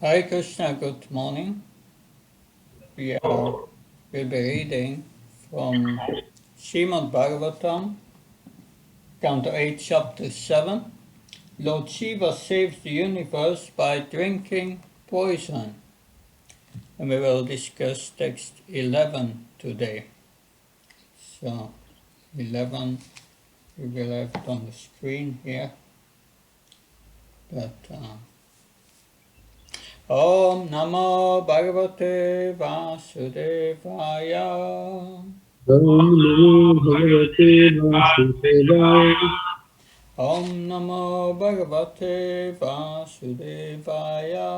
Hare Krishna, good morning. Will be reading from Srimad Bhagavatam, Canto 8, Chapter 7. Lord Shiva saves the universe by drinking poison. And we will discuss text 11 today. So, 11 we will have it on the screen here. But Om Namo Bhagavate Vasudevaya. Om Namo Bhagavate Vasudevaya. Om Namo Bhagavate Vasudevaya.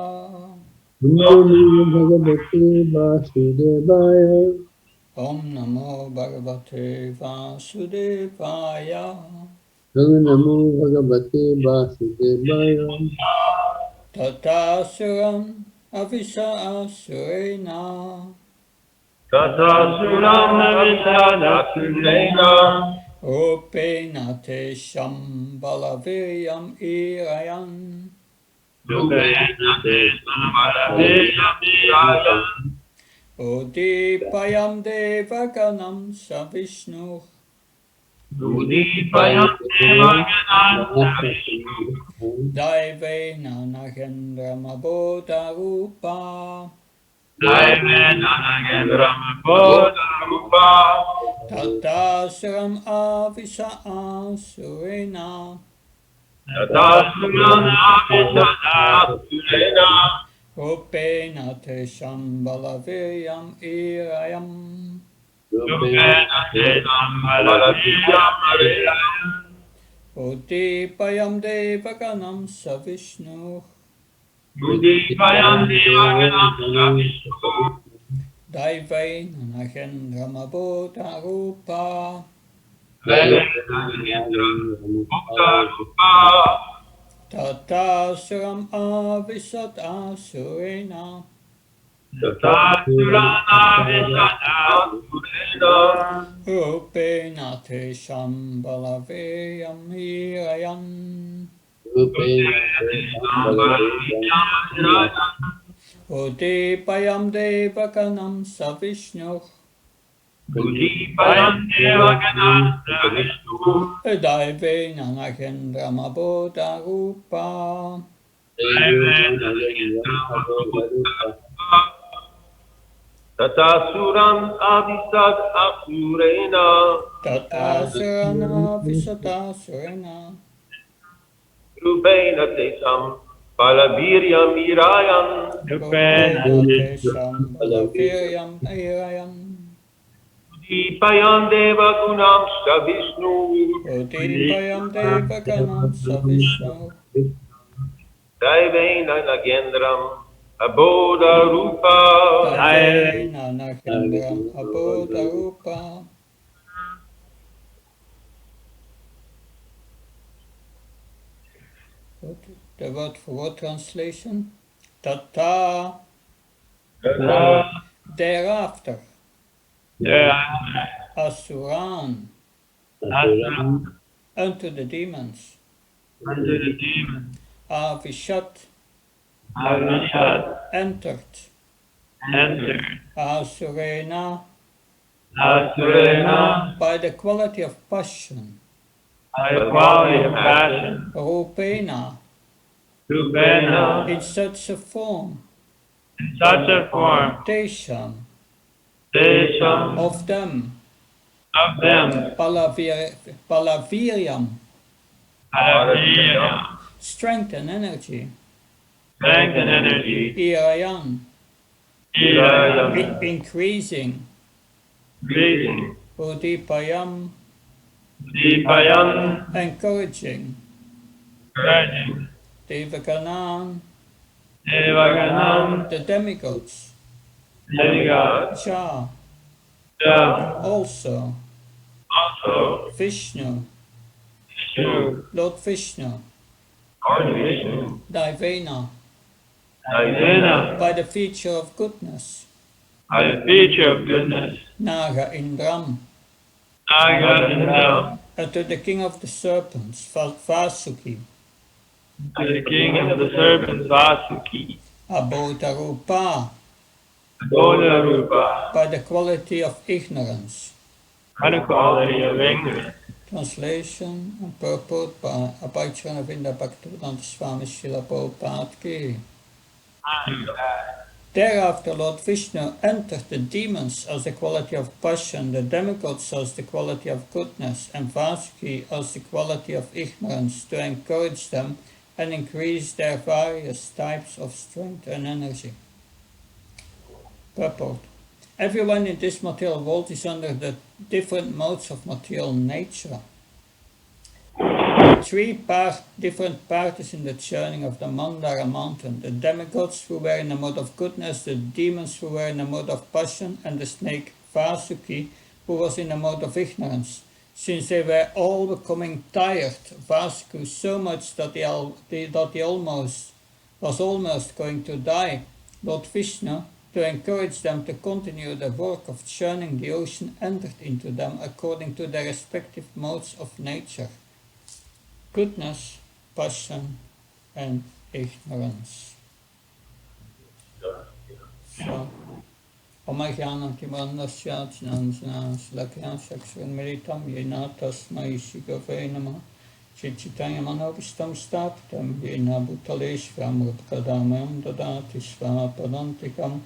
Om Namo Bhagavate Vasudevaya. Om Namo Bhagavate Vasudevaya. Om Namo Bhagavate Vasudevaya. Tatasuram Avisa Asurena. Tatasuram Avisadasudena. Rupena Te Shambhalaviryam Irayan. Rupena Te Shambhalaviryam Irayan. Udipayam Devaganam Savishnu. Udipayam Devaganam Savishnu. Daivena Nagendram Abodha Rupa. Daivena Nagendram Abodha Rupa. Tatasuram Avisa Asurena. Tatasuram Avisadasudena. Rupena Te Shambhalaviryam Irayam. Rupena Te Shambhalaviryam Irayan. Udipayam Devaganam Savishnu. Udipayam Devaganam Savishnu. Daivena Nagendram Abodha Rupa. Daivena Nagendram Abodha Rupa. Tatasuram Avisat Asurena. Tatasuram Avisadasudena. Rupena Te Shambhalaviryam Irayan. Rupena Te Shambhalaviryam Irayan. Udipayam Devaganam Savishnu. Udipayam Devaganam Savishnu. Daivena Nagendram Abodha Rupa. Daivena Nagendram Abodha Rupa. Tatasuram Avisad Asurena. Tatasuram Avisat Asurena. Rupena Te Shambhalaviryam Irayan. Rupena Te Shambhalaviryam Irayan. Udipayam Devagunam Savishnu. Udipayam Devaganam Savishnu. Daivena Nagendram Abodha Rupa. Daivena Nagendram Abodha Rupa. The word for word translation. Tata. Thereafter. Asuran. Unto the demons. Avishat. Entered. Asurena. By the quality of passion. Rupena. In such a form. Tesham. Of them. Palaviryam. Strength and energy. Irayan. Increasing. Udipayam. Encouraging. Devaganam. The demigods. Cha. Also. Vishnu. Lord Vishnu. Daivena. By the feature of goodness. Naga Indram. And to the king of the serpents, Vasuki. and the king of the servants Vasuki, Abodharupa, Bodharupa, by the quality of ignorance. by the quality of ignorance. Translation and purport by Abhijana Vinda Bhaktivedanta Swami Srila Prabhupada Ki. Thereafter Lord Vishnu entered the demons as the quality of passion, the demigods as the quality of goodness, and Vasuki as the quality of ignorance to encourage them and increase their various types of strength and energy. Purport. Everyone in this material world is under the different modes of material nature. Three different parties in the churning of the Mandara mountain: the demigods who were in the mode of goodness, the demons who were in the mode of passion, and the snake Vasuki who was in the mode of ignorance. Since they were all becoming tired, Vasuki so much that he was almost going to die, Lord Vishnu, to encourage them to continue the work of churning the ocean, entered into them according to their respective modes of nature: goodness, passion, and ignorance. So, Omagyanam Timandasya Jnanjana Slakyan Saksun Militam Yena Tasmai Shigave Namah Chichitanya Manovistam Stapitam Yena Bhutaleshvam Rupkadamayam Dadati Svapadantikam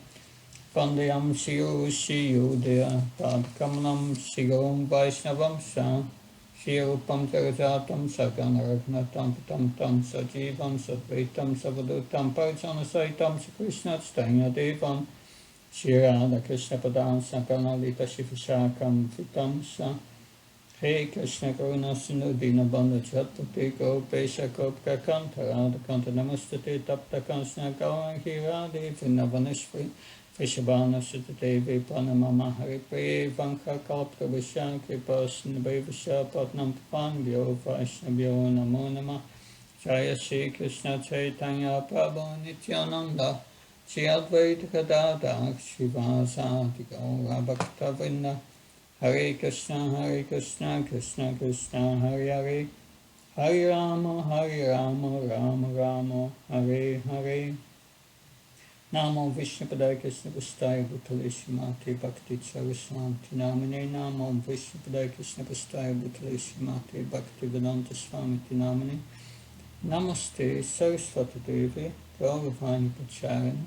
Pandayam Shiyo Dea Padkamanam Shigom Vaishnavam Sa Shirupam Terajatam Saganaragnatam Pitam Tam Sajivam Sadvaitam Savadutam Parjana Saitam Krishna Stanya Devam Shri Radha Krishna Padam Sakanalita Shivashakam Fitam Sa Hey Krishna Karuna Sindhu Dina Bandha Chatpati Gopesha Gopka Kanta Radha Kanta Namastate Tapta Kansna Gavangi Radhe Vrindavaneshwari Vishabhana Sutadevi Pranamama Haripriye Vankha Kalpta Vishya Kripasna Bhavasya Patnam Pangyo Vaishnavyo Namo Namah Jaya Shri Krishna Chaitanya Prabhu Nityananda Shri Advaita Gadadhar Srivasadi Gaura Bhakta Vrinda Hare Krishna Krishna Krishna Hare Hare Hare Rama Rama Rama Hare Hare Namo Vishnupadaya Krishna Pustaya Bhutale Shrimati Bhakti Saraswati Namine Namo Vishnupadaya Krishna Pustaya Bhutale Shrimati Bhakti Vedanta Swami Namine Namaste Saraswati Devi Gauravani Pacharana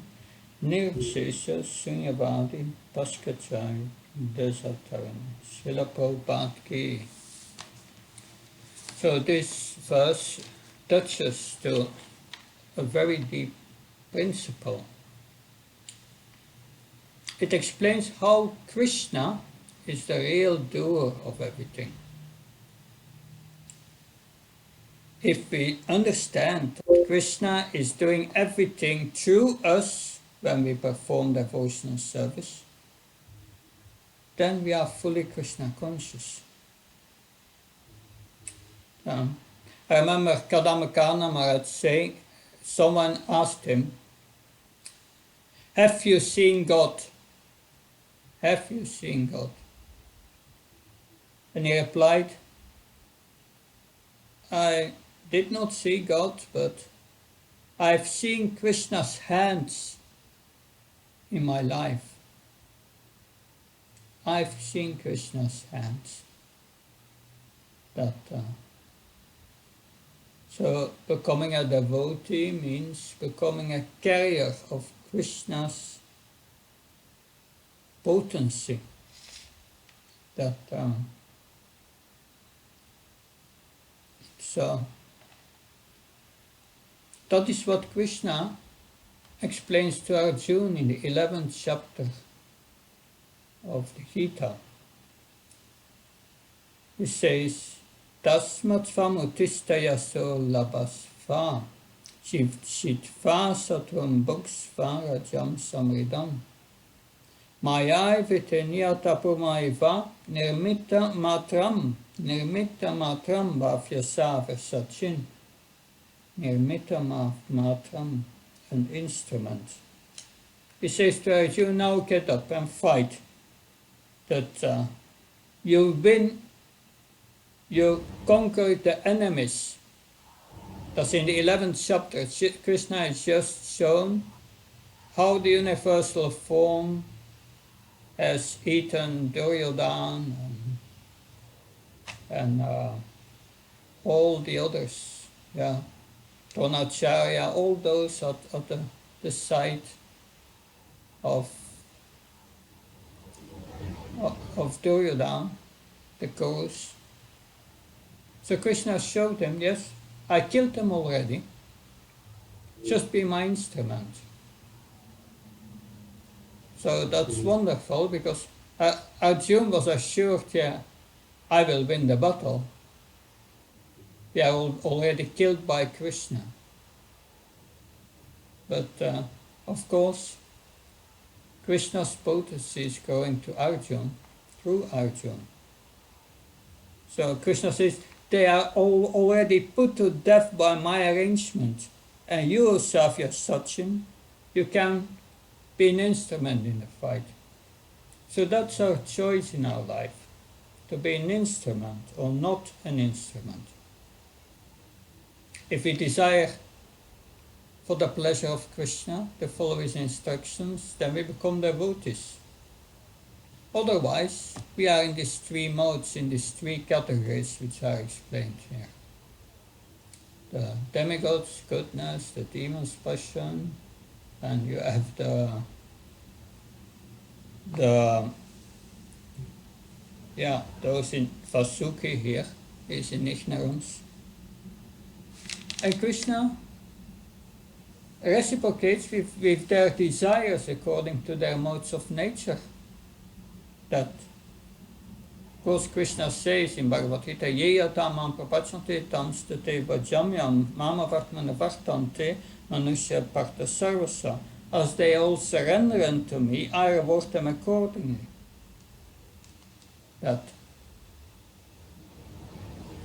Nirvishesha Sunyavadi Paskachari Desatarana Srila Prabhupada Ki. So this verse touches to a very deep principle. It explains how Krishna is the real doer of everything. If we understand that Krishna is doing everything through us when we perform devotional service, then we are fully Krishna conscious. I remember Kadambaka Maharaj saying, someone asked him, "Have you seen God? Have you seen God?" And he replied, "I did not see God, but I've seen Krishna's hands in my life. I've seen Krishna's hands." So becoming a devotee means becoming a carrier of Krishna's potency. So that is what Krishna explains to Arjuna in the 11th chapter of the Gita. He says, "Tasmat svam utistaya so labasva, shitva satvam bhuksva rajam samridam, mayai viteniata pumaiva nirmita matram bhafyasa versachin." Nirmita matram, an instrument. He says to Arjuna, "Now get up and fight. That you win, you conquer the enemies That's in the 11th chapter. Krishna has just shown how the universal form has eaten Duryodhana and all the others, yeah, Dronacharya, all those at the site of Duryodhana, the Kurus. So Krishna showed them, yes, I killed them already, just be my instrument. So that's wonderful, because Arjuna was assured, yeah, I will win the battle. They are already killed by Krishna. But of course, Krishna's potency is going to Arjuna, through Arjuna. So Krishna says, they are all already put to death by my arrangement. And you yourself, your Sachin, you can be an instrument in the fight. So that's our choice in our life, to be an instrument or not an instrument. If we desire for the pleasure of Krishna, to follow his instructions, then we become devotees. Otherwise, we are in these three modes, in these three categories which are explained here. The demigods, goodness, the demons, passion, and you have those in Vasuki here, is in ignorance. And Krishna reciprocates with their desires according to their modes of nature. That, of course, Krishna says in Bhagavad Gita, Yeyatamam prapachante tamstate vajamyam mama vartmana vartante manusya parta sarvasa. As they all surrender unto me, I reward them accordingly. That.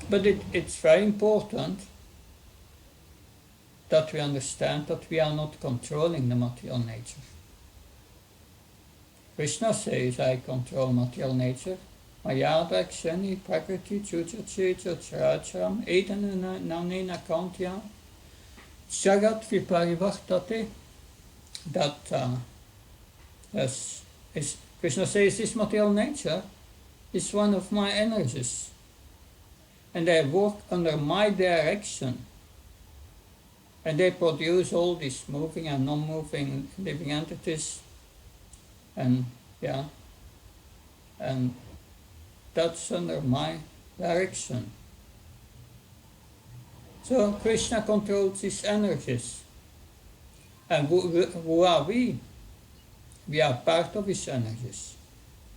But it's very important that we understand that we are not controlling the material nature. Krishna says, I control material nature. Mayada kshani prakriti chuchachecha characharam edana nanena kantya jagat viparivartate. That Krishna says, this material nature is one of my energies. And they work under my direction. And they produce all these moving and non-moving living entities. And that's under my direction. So Krishna controls his energies. And who are we? We are part of his energies.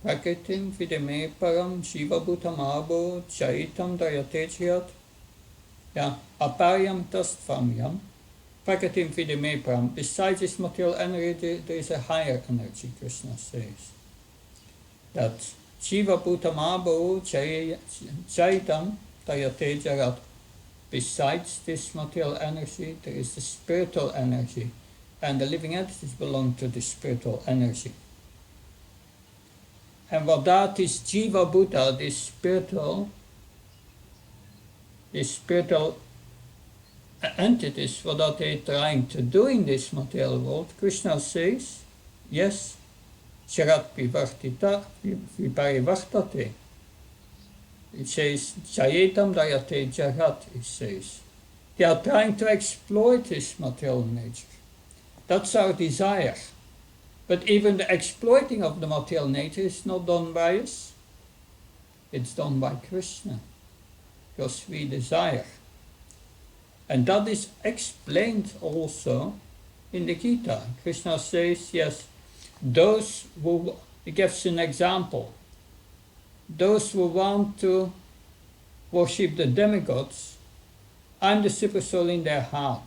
Prakritim vidime param jiva bhutamabo chaitam dayatejyat. Aparyam tastvamyam. Prakritim vidime param. Besides this material energy, there is a higher energy, Krishna says. That jiva bhutamabo chaitam dayatejyat. Besides this material energy, there is the spiritual energy. And the living entities belong to the spiritual energy. And what that is Jiva Buddha, this spiritual entities, what are they trying to do in this material world? Krishna says, yes, Charat Vivartita Viparivartate. It says, Jayetam Dayate Jagat, it says. They are trying to exploit this material nature. That's our desire. But even the exploiting of the material nature is not done by us. It's done by Krishna. Because we desire. And that is explained also in the Gita. Krishna says, yes, those who, he gives an example. Those who want to worship the demigods, I'm the super soul in their heart.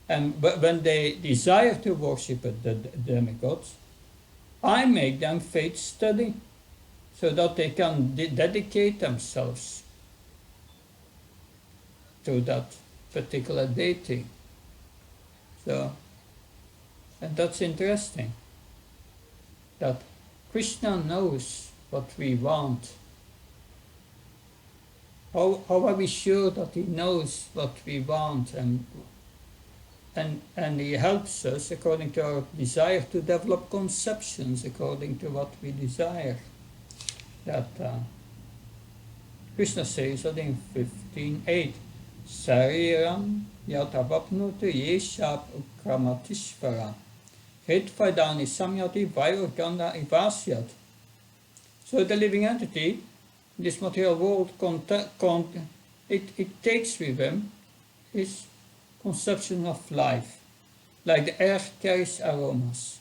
And when they desire to worship the demigods, I make them faith study so that they can dedicate themselves to that particular deity. So, and that's interesting, that Krishna knows what we want. How are we sure that he knows what we want and he helps us according to our desire to develop conceptions according to what we desire? That Krishna says that in 15.8, Sariram yatavapnutu yeshap ukramatishvara Hetvaidani samyati vairganda ivasyat. So the living entity, this material world, it takes with him his conception of life, like the air carries aromas.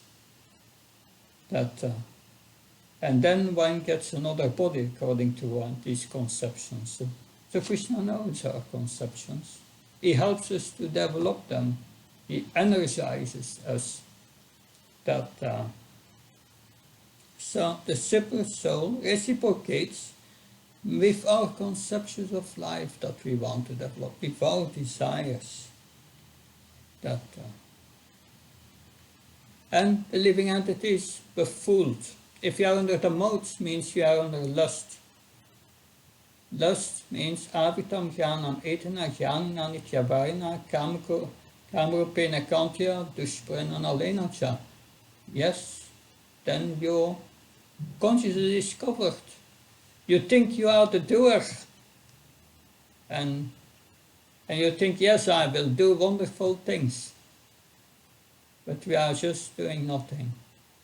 And then one gets another body according to these conceptions. So Krishna knows our conceptions. He helps us to develop them. He energizes us. So the super soul reciprocates with our conceptions of life that we want to develop, with our desires. And the living entity is befooled. If you are under the modes, means you are under lust. Lust means avitam jnanam etana jnanina nityavarina kamrupena kantya dushprana alenacha. Yes, then your consciousness is covered. You think you are the doer. And you think, yes, I will do wonderful things. But we are just doing nothing.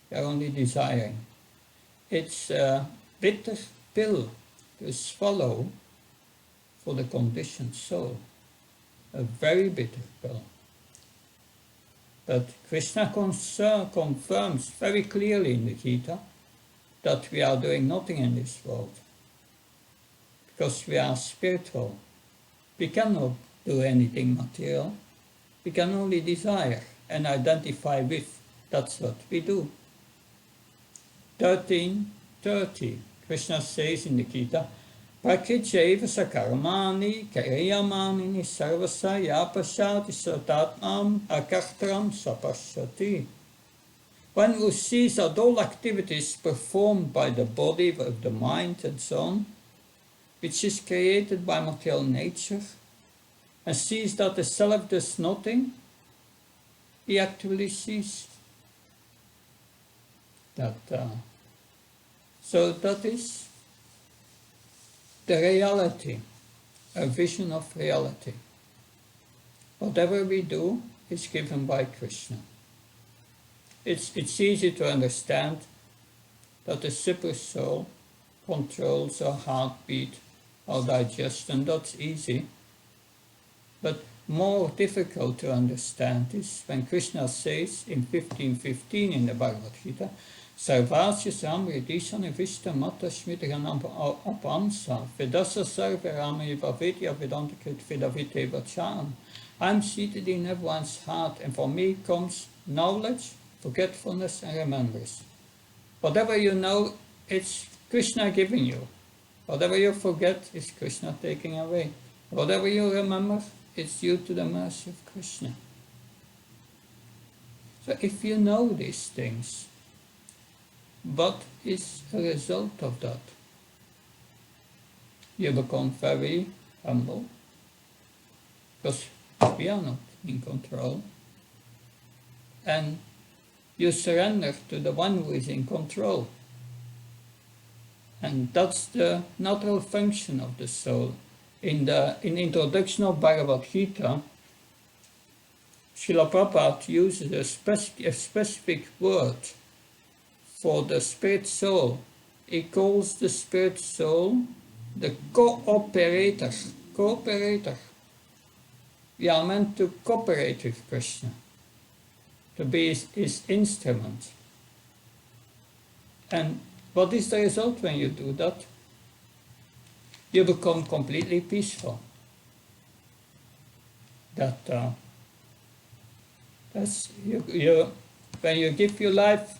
We are only desiring. It's a bitter pill to swallow for the conditioned soul. A very bitter pill. But Krishna confirms very clearly in the Gita that we are doing nothing in this world. Because we are spiritual. We cannot do anything material. We can only desire and identify with. That's what we do. 13:30, Krishna says in the Gita, Prakritjeva sakarmani kariyamani sarvasa yapashati satatmam akartaram sapashati. One who sees that all activities performed by the body, of the mind and so on, which is created by material nature, and sees that the self does nothing, he actually sees that. So that is the reality, a vision of reality. Whatever we do is given by Krishna. It's easy to understand that the super soul controls our heartbeat, our digestion, that's easy. But more difficult to understand is when Krishna says in 15:15 in the Bhagavad Gita, Sarvasya samridishana vishta mata smitaganam apansa vedasa sarvarami vavidya vedantakrit vedavite vachan. I'm seated in everyone's heart, and for me comes knowledge, forgetfulness, and remembrance. Whatever you know, it's Krishna giving you. Whatever you forget, is Krishna taking away. Whatever you remember, it's due to the mercy of Krishna. So if you know these things, what is a result of that? You become very humble, because we are not in control, and you surrender to the one who is in control. And that's the natural function of the soul. In the introduction of Bhagavad Gita, Srila Prabhupada uses a specific word for the spirit soul. He calls the spirit soul the cooperator. Cooperator. We are meant to cooperate with Krishna, to be his instrument. And what is the result when you do that? You become completely peaceful. When you give your life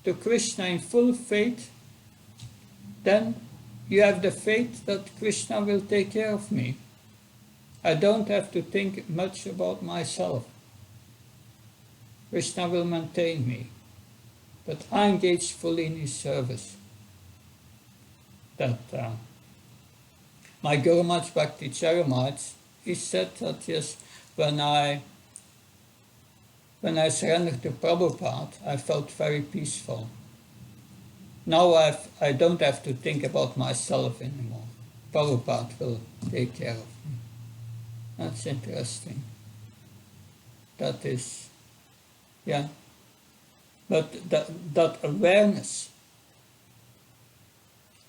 to Krishna in full faith, then you have the faith that Krishna will take care of me. I don't have to think much about myself. Krishna will maintain me, but I engage fully in his service. My Guru Maharaj Bhakti Charamaj, he said that yes, when I surrendered to Prabhupada, I felt very peaceful. Now I don't have to think about myself anymore. Prabhupada will take care of me. That's interesting. That is, yeah. But that awareness,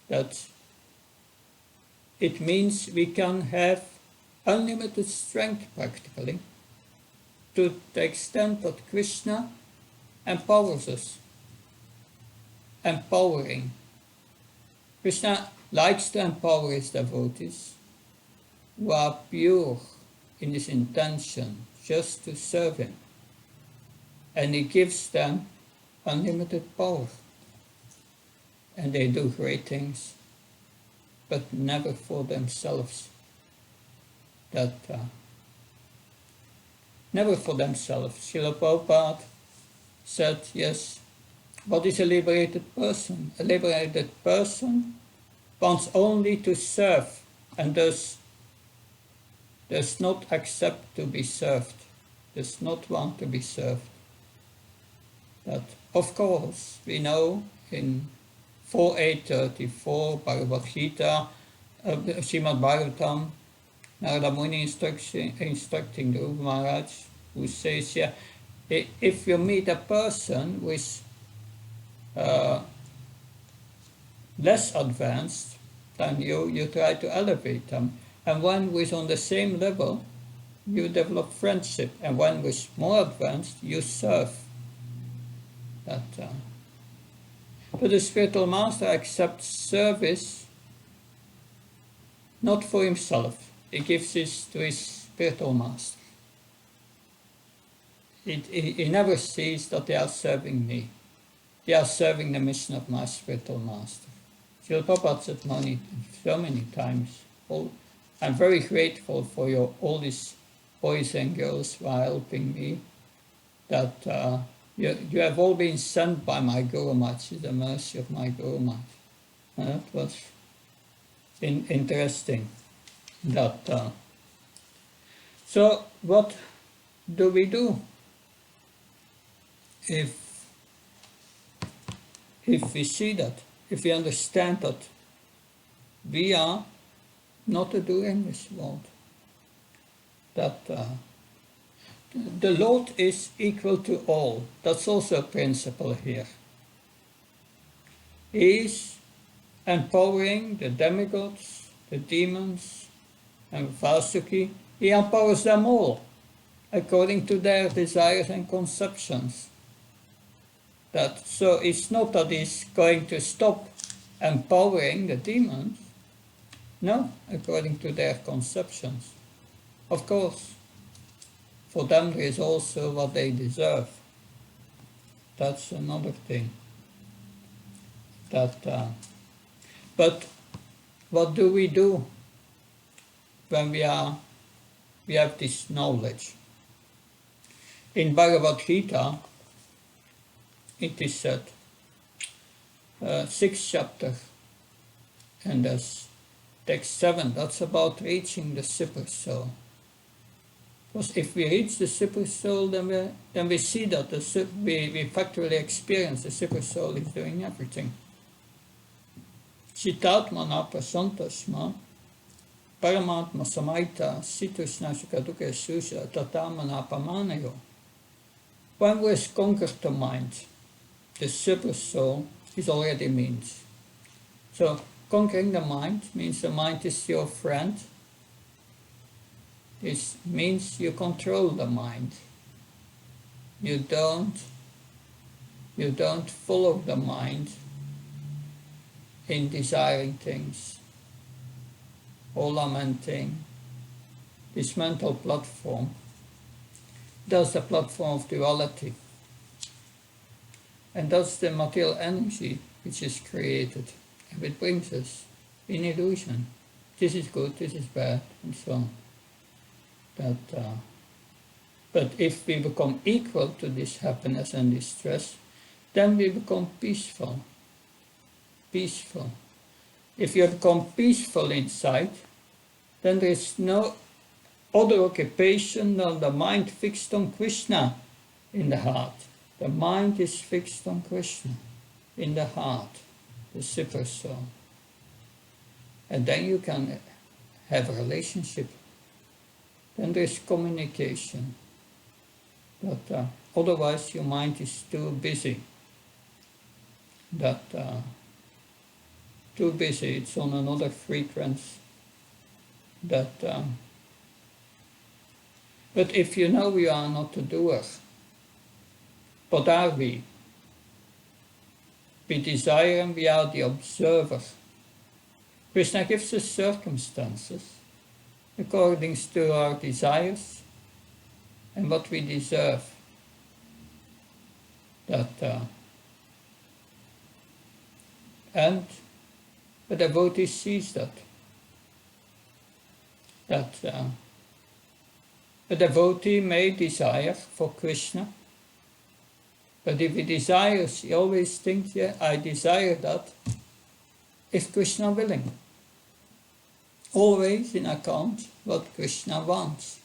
that it means we can have unlimited strength practically, to the extent that Krishna empowers us. Empowering. Krishna likes to empower his devotees who are pure in his intention just to serve him. And he gives them unlimited power. And they do great things, but never for themselves. Never for themselves. Srila Prabhupada said, yes, what is a liberated person? A liberated person wants only to serve and does not accept to be served, does not want to be served. That, of course, we know in 4.834 Bhagavad Gita, Srimad Bhagavatam, Narada Muni instructing the Guru Maharaj, who says, yeah, if you meet a person who is less advanced than you try to elevate them. And one who is on the same level, you develop friendship. And one who is more advanced, you serve. But the spiritual master accepts service not for himself. He gives this to his spiritual master. He never sees that they are serving me. They are serving the mission of my spiritual master. Srila Prabhupada said so many times, I'm very grateful for all these boys and girls who are helping me, that you have all been sent by my Guru Maharaj, the mercy of my Guru Maharaj. And that was interesting. So what do we do if we see that, if we understand that we are not a doer in this world, that the Lord is equal to all. That's also a principle here. He is empowering the demigods, the demons, and Vasuki. He empowers them all according to their desires and conceptions. So it's not that he's going to stop empowering the demons. No, according to their conceptions. Of course, for them there is also what they deserve. That's another thing. But what do we do when we have this knowledge? In Bhagavad Gita, it is said, 6th chapter, and that's text 7, that's about reaching the super soul. Because if we reach the super soul, then we see that we factually experience the super soul is doing everything. Citatmana prasantasma, paramatma samaita, situsna sukaduke susha, tatamana pamanayo. When we have conquered the mind, the super soul is already means. So conquering the mind means the mind is your friend. This means you control the mind. You don't follow the mind in desiring things or lamenting. This mental platform, that's the platform of duality. And that's the material energy which is created. And it brings us in illusion. This is good, this is bad, and so on. But if we become equal to this happiness and distress, then we become peaceful. Peaceful. If you become peaceful inside, then there is no other occupation than the mind fixed on Krishna in the heart. The mind is fixed on Krishna in the heart, the super soul. And then you can have a relationship. Then there is communication. But otherwise your mind is too busy. Too busy, it's on another frequency. But if you know you are not the doer, what are we? We desire and we are the observer. Krishna gives us circumstances according to our desires and what we deserve. And the devotee sees that a devotee may desire for Krishna, but if he desires, he always thinks, yeah, I desire that, if Krishna willing. Always in account what Krishna wants.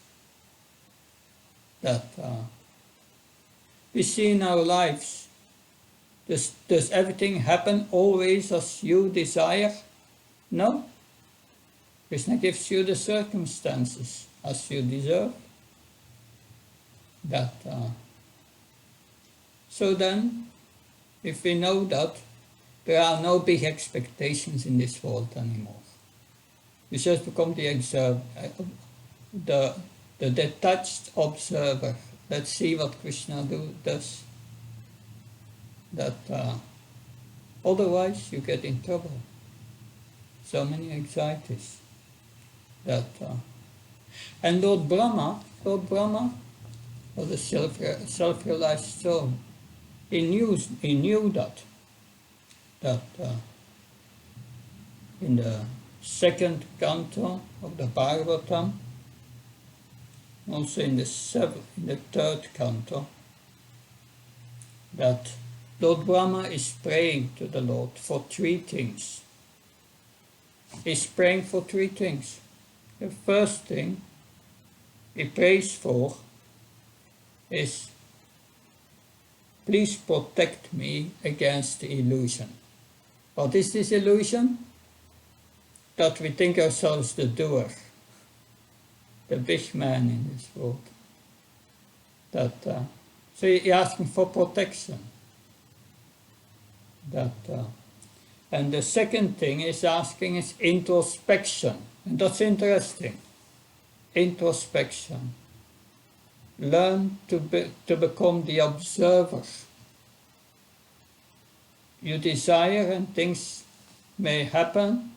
We see in our lives, does everything happen always as you desire? No. Krishna gives you the circumstances as you deserve. So then, if we know that, there are no big expectations in this world anymore. We just become the detached observer. Let's see what Krishna does. Otherwise you get in trouble. So many anxieties. And Lord Brahma was a self-realized soul. He knew that in the second canto of the Bhagavatam, also in the third canto, that Lord Brahma is praying to the Lord for three things. He's praying for three things. The first thing he prays for is, please protect me against the illusion. What is this illusion? That we think ourselves the doer, the big man in this world. So he's asking for protection. And the second thing he's asking is introspection. And that's interesting. Introspection. Learn to become the observer. You desire and things may happen,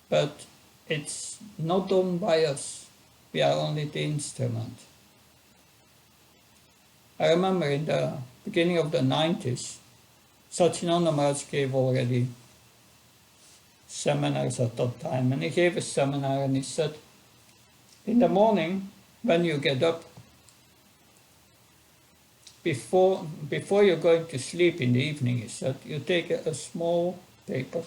but it's not done by us. We are only the instrument. I remember in the beginning of the 90s, Satyananda Maharaj gave already seminars at that time, and he gave a seminar and he said, in the morning when you get up, before you're going to sleep in the evening, he said, you take a small paper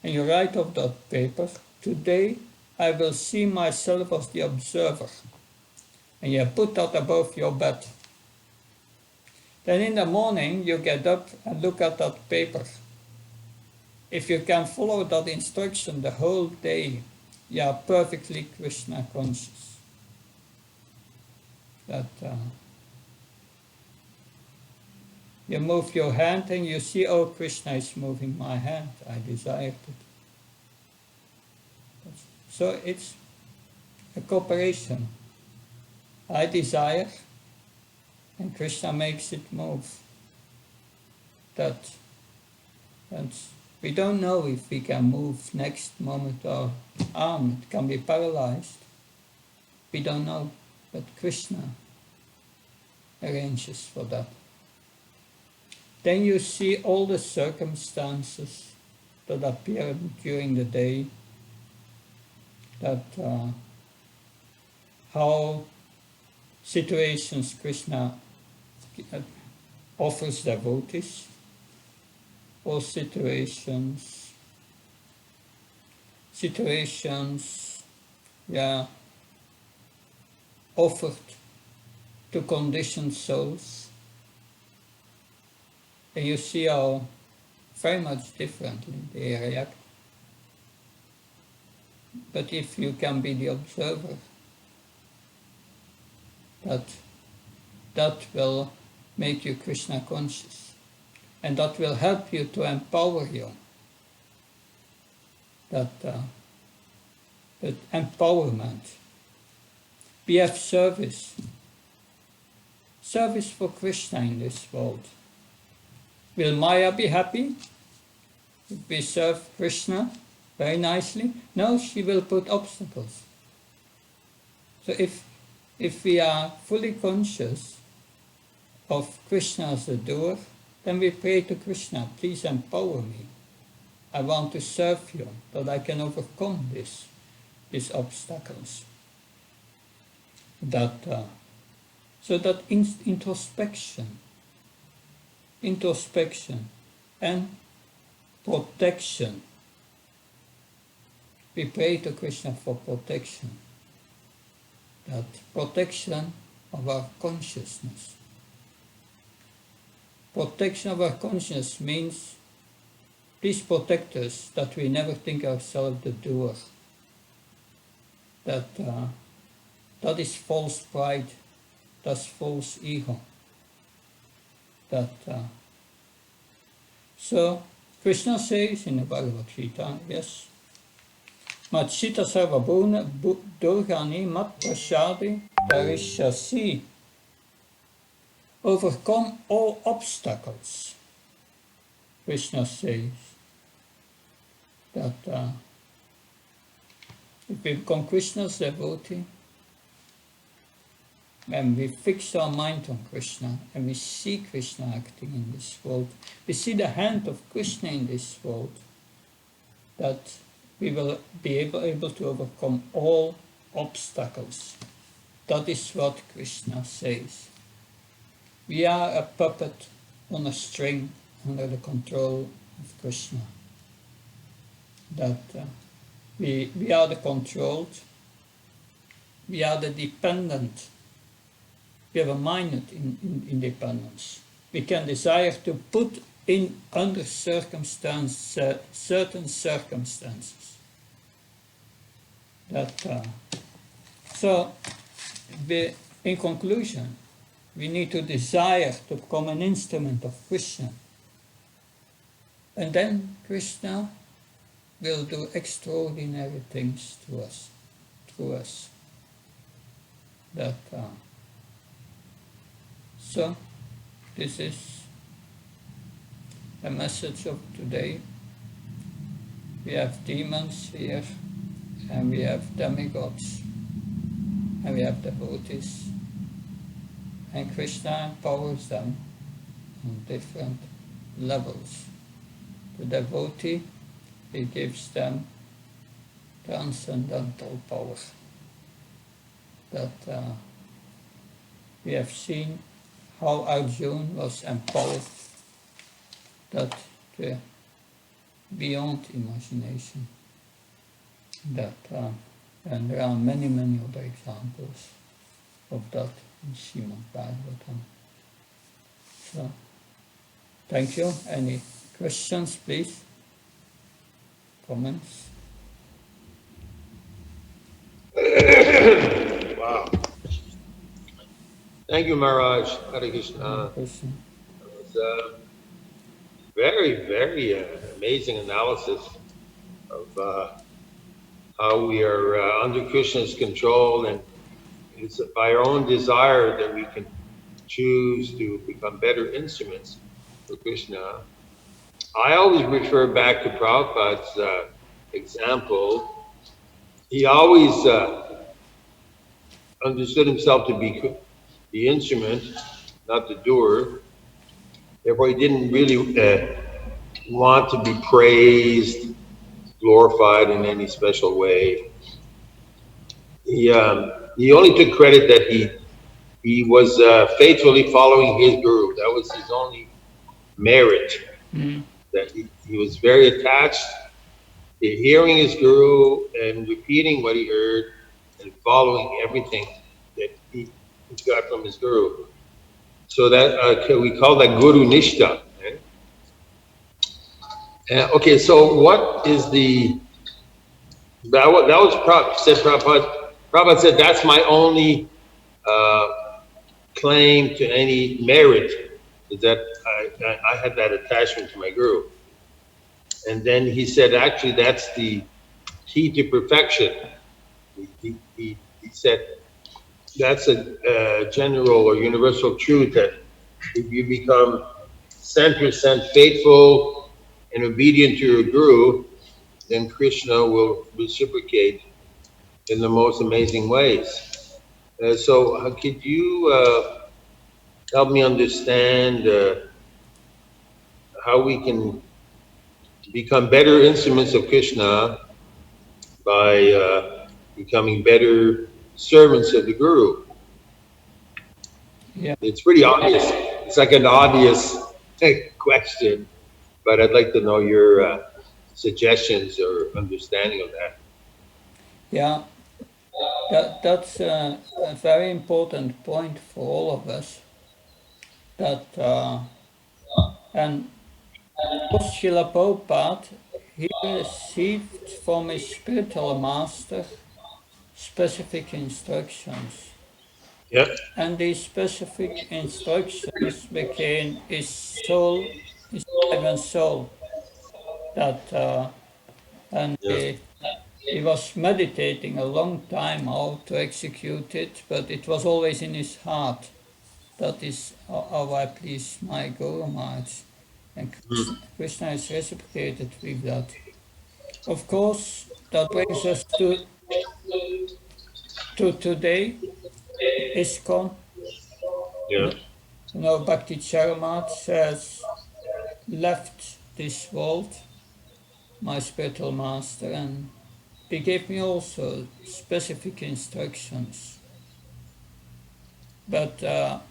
and you write off that paper, today I will see myself as the observer, and you put that above your bed. Then in the morning you get up and look at that paper. If you can follow that instruction the whole day, you are perfectly Krishna conscious. You move your hand and you see, oh, Krishna is moving my hand, I desired it. So it's a cooperation. I desire, and Krishna makes it move. And we don't know if we can move next moment our arm. It can be paralyzed. We don't know, but Krishna arranges for that. Then you see all the circumstances that appear during the day, how situations Krishna offers devotees, or situations situations, offered to conditioned souls, and you see how very much differently they react. But if you can be the observer, that will make you Krishna conscious, and that will help you to empower you. That empowerment. We have service for Krishna in this world. Will Maya be happy if we serve Krishna very nicely? No, she will put obstacles. So if we are fully conscious of Krishna as a doer, then we pray to Krishna, please empower me. I want to serve you, that I can overcome these obstacles. So that introspection and protection. We pray to Krishna for protection. That protection of our consciousness. Protection of our consciousness means, please protect us that we never think ourselves the doer. That is false pride, that's false ego. So Krishna says in the Bhagavad Gita, yes, Machita sarvabhuna durgani mat prasadi tarishyasi. Overcome all obstacles. Krishna says that if we become Krishna's devotee, when we fix our mind on Krishna and we see Krishna acting in this world, we see the hand of Krishna in this world, that we will be able to overcome all obstacles. That is what Krishna says. We are a puppet on a string under the control of Krishna. That we are the controlled, we are the dependent. We have a minute in independence. We can desire to put in under certain circumstances. So, in conclusion, we need to desire to become an instrument of Krishna. And then Krishna will do extraordinary things to us, through us. So, this is the message of today. We have demons here, and we have demigods, and we have devotees. And Krishna empowers them on different levels. The devotee, he gives them transcendental power. That we have seen how Arjuna was empowered, that beyond imagination. And there are many, many other examples of that in Srimad Bhagavatam. So, thank you. Any questions, please? Comments? Wow. Thank you, Maharaj. Hare Krishna. It was a very, very amazing analysis of how we are under Krishna's control, and it's by our own desire that we can choose to become better instruments for Krishna. I always refer back to Prabhupada's example. He always understood himself to be the instrument, not the doer. Therefore, he didn't really want to be praised, glorified in any special way. He only took credit that he was faithfully following his guru. That was his only merit. That he was very attached hearing his guru and repeating what he heard and following everything that he got from his guru. So that we call that guru nishta. Right? Okay, so what is that was said Prabhupada. Prabhupada said that's my only claim to any merit, is that I had that attachment to my guru. And then he said, actually, that's the key to perfection. He said that's a general or universal truth that if you become 100% faithful and obedient to your guru, then Krishna will reciprocate in the most amazing ways. So could you help me understand how we can become better instruments of Krishna by becoming better servants of the Guru? Yeah. It's pretty obvious. It's like an obvious question, but I'd like to know your suggestions or understanding of that. Yeah, that's a very important point for all of us. That and Srila Prabhupada, he received from his spiritual master specific instructions. Yeah. And these specific instructions became his soul, his life and soul. That and he was meditating a long time how to execute it, but it was always in his heart. That is how I please my Guru Maharaj. And Krishna is reciprocated with that. Of course, that brings us to today, ISKCON. Yeah. You know, Bhakti Charamat has left this world, my spiritual master, and he gave me also specific instructions. But of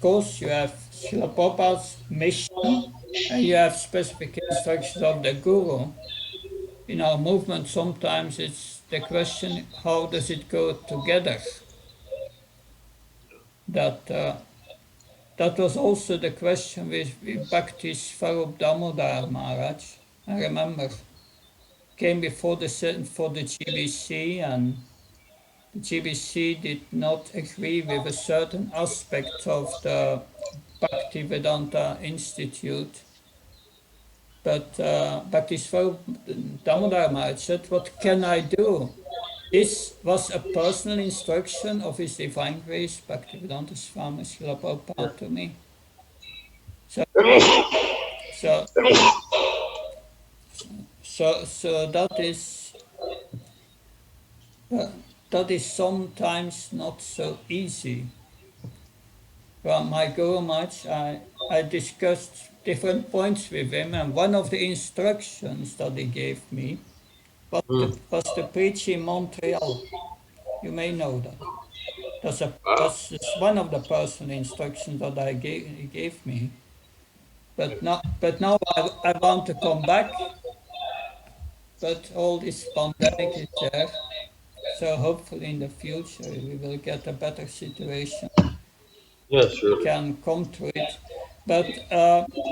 course, you have Srila Prabhupada's mission, and you have specific instructions of the Guru. In our movement, sometimes it's the question, how does it go together? That was also the question with Bhakti Swarup Damodar Maharaj. I remember came before the GBC, and the GBC did not agree with a certain aspect of the Bhaktivedanta Institute. But Bhakti Swarup Damodar Maharaj said, what can I do? This was a personal instruction of His Divine Grace, Bhaktivedanta Swami Srila Prabhupada, to me. So that is sometimes not so easy. Well, my Guru Maharaj, I discussed different points with him, and one of the instructions that he gave me was to preach in Montreal. You may know that. That's one of the personal instructions that he gave me. But now I want to come back, but all this pandemic is there. So hopefully in the future we will get a better situation. Yeah, sure. Can come to it, but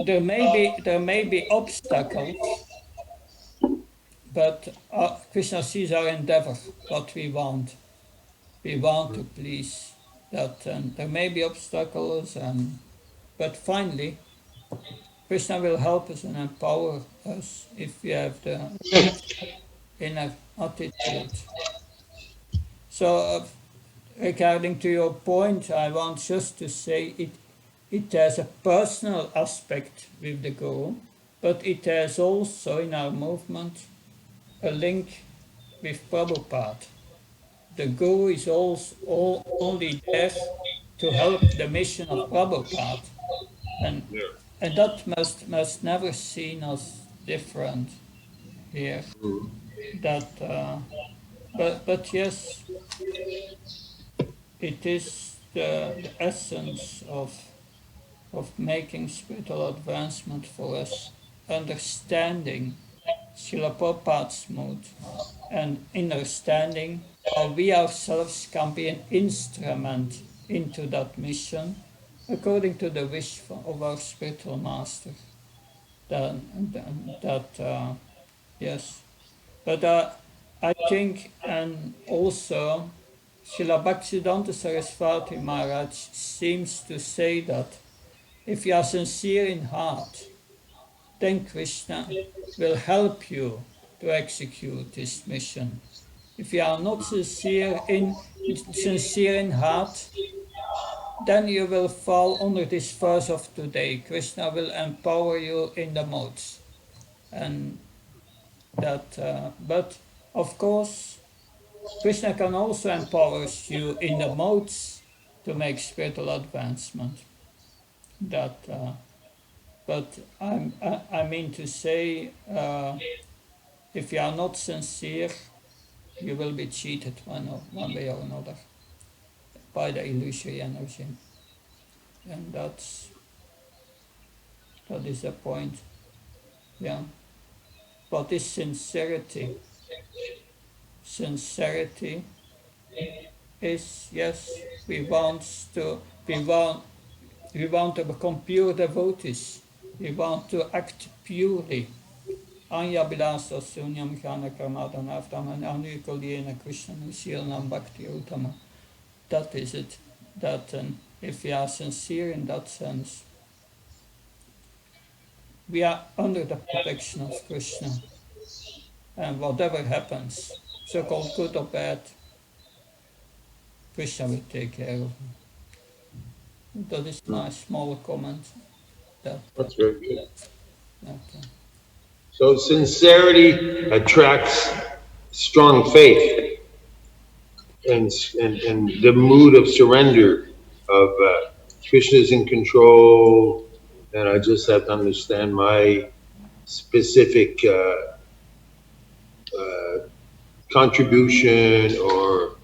there may be obstacles. But Krishna sees our endeavor, what we want. We want to please that, and there may be obstacles, but finally, Krishna will help us and empower us if we have the right inner attitude. So, regarding to your point, I want just to say it has a personal aspect with the Guru, but it has also in our movement a link with Prabhupada. The Guru is also only there to help the mission of Prabhupada, and that must never seen as different here. That, but yes, it is the essence of making spiritual advancement for us, understanding Srila Prabhupada's mood and understanding how we ourselves can be an instrument into that mission according to the wish of our spiritual master. Yes. But I think, and also, Srila Bhaktisiddhanta Saraswati Maharaj seems to say that if you are sincere in heart, then Krishna will help you to execute this mission. If you are not sincere in heart, then you will fall under this verse of today. Krishna will empower you in the modes, and that. But of course, Krishna can also empower you in the modes to make spiritual advancement. That. But I mean to say, if you are not sincere, you will be cheated one way or another by the illusory energy, and that is the point. Yeah. What is sincerity? Sincerity is, yes, we want to become pure devotees. We want to act purely. Anya Bilasa Sunyam Kana Karmadana Avtaman Anukulyena Krishna Nusilanam Bhakti Uttama. That is it. That if we are sincere in that sense, we are under the protection of Krishna. And whatever happens, so-called good or bad, Krishna will take care of it. That is my small comment. That's very good. That, So sincerity attracts strong faith and the mood of surrender of Krishna's in control, and I just have to understand my specific contribution or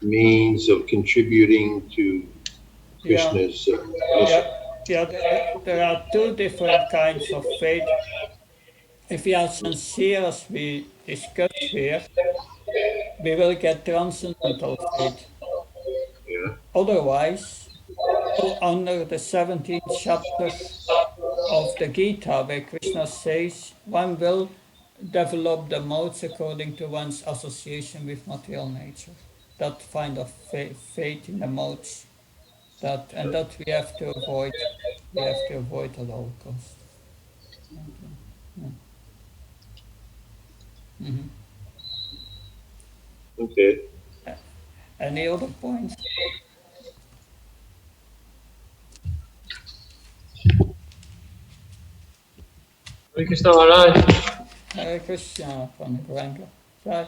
means of contributing to Krishna's mission. there are two different kinds of faith. If we are sincere, as we discussed here, we will get transcendental faith. Yeah. Otherwise, under the 17th chapter of the Gita, where Krishna says one will develop the modes according to one's association with material nature. That kind of faith in the modes, that we have to avoid. We have to avoid at all costs. Okay. Any other points? Hare Krishna Maharaj. Hare Krishna from Granga. Right.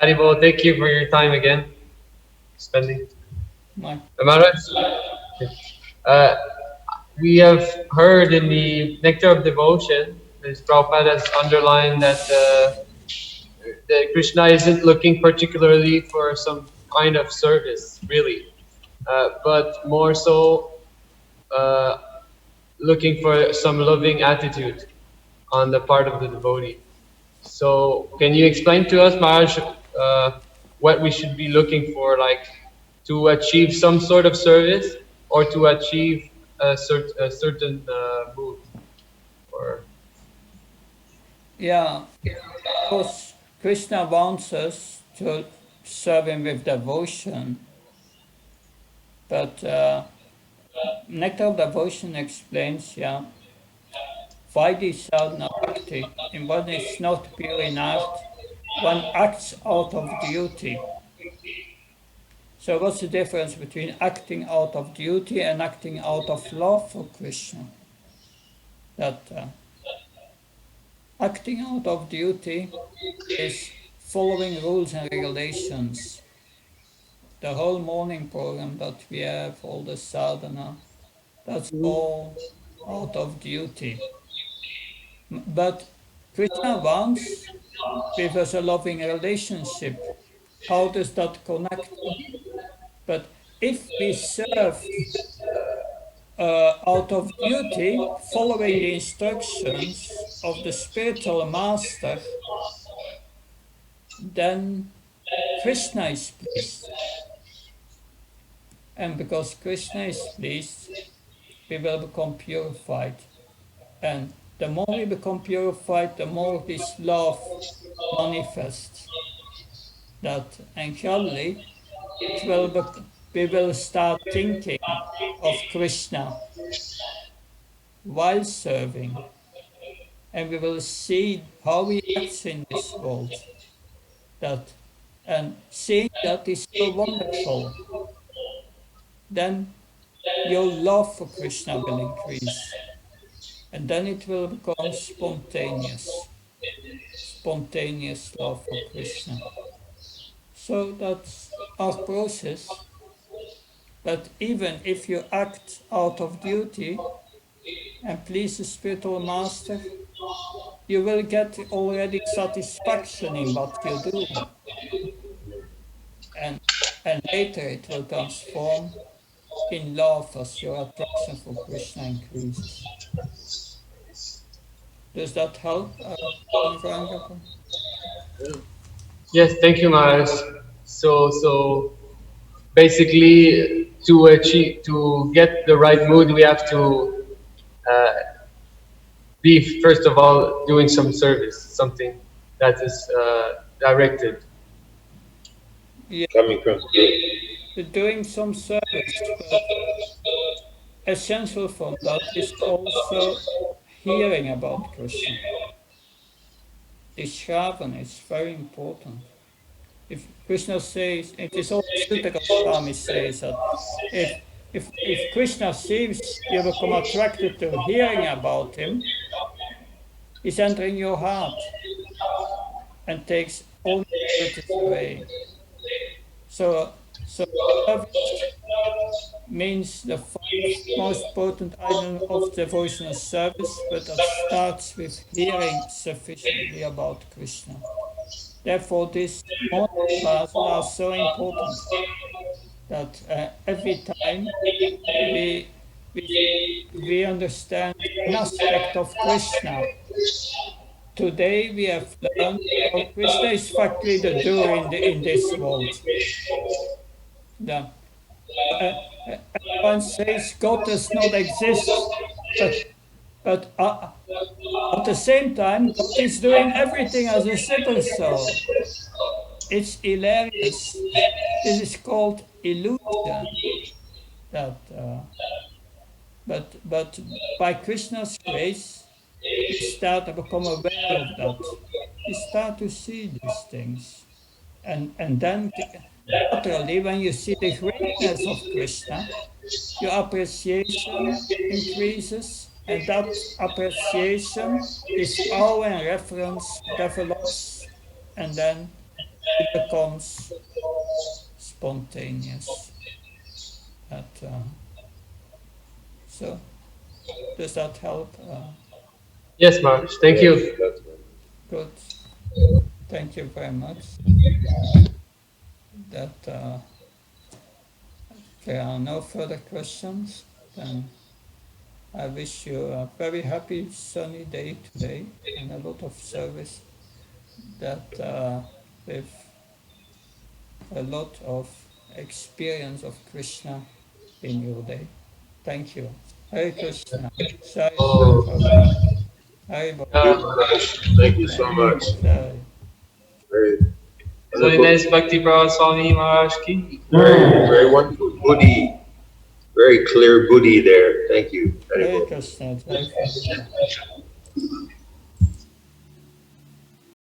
Haribol, thank you for your time again. Spending. Maharaj, we have heard in the Nectar of Devotion, as Prabhupada has underlined that Krishna isn't looking particularly for some kind of service, really, but more so looking for some loving attitude on the part of the devotee. So, can you explain to us, Maharaj, what we should be looking for, like to achieve some sort of service or to achieve a certain mood? Or yeah, of course, Krishna wants us to serve him with devotion, but Nectar of Devotion explains, Vaidhi sadhana bhakti, and one is not pure in art, one acts out of duty. So what's the difference between acting out of duty and acting out of love for Krishna? That acting out of duty is following rules and regulations. The whole morning program that we have, all the sadhana, that's all out of duty. But Krishna wants with us a loving relationship. How does that connect? But if we serve out of duty, following the instructions, of the spiritual master, then Krishna is pleased. And because Krishna is pleased, we will become purified. And the more we become purified, the more this love manifests. And gradually, we will start thinking of Krishna while serving. And we will see how he acts in this world. And seeing that is so wonderful, then your love for Krishna will increase. And then it will become spontaneous love for Krishna. So that's our process. But even if you act out of duty and please the spiritual master, you will get already satisfaction in what you do. And later it will transform in love as your attraction for Krishna increases. Does that help? Yes, thank you, Maharaj. So basically, to get the right mood, we have to be, first of all, doing some service, something that is directed. Yeah. Coming from Doing some service, but essential from that is also hearing about Krishna. The Shravan is very important. If Krishna says, it is also Sutta Goswami says that if Krishna sees you become attracted to hearing about him, he's entering your heart and takes all impurities away. So service means the 5 most potent items of devotional service, but that starts with hearing sufficiently about Krishna. Therefore, these morning classes are so important that every time we understand an aspect of Krishna. Today we have learned how Krishna is factually the doer in this world. Everyone says God does not exist, but at the same time, God is doing everything as a super soul. It's hilarious. This is called illusion. But by Krishna's grace, we start to become aware of that. We start to see these things. And then, naturally, when you see the greatness of Krishna, your appreciation increases, and that appreciation, this awe and reverence develops, and then it becomes spontaneous. So, does that help? Yes, Maharaj. Thank you. Good. Thank you very much. That there are no further questions, then I wish you a very happy sunny day today and a lot of service that with a lot of experience of Krishna in your day. Thank you. Hare Krishna. Sai Prabhupada. Hare Bol. Thank you so much. Sai. Very So nice Bhakti Prabhupada Swami Maharaj ki. very wonderful Buddhi. Very clear Buddhi there. Thank you. Hare Krishna. Jai Prabhupada.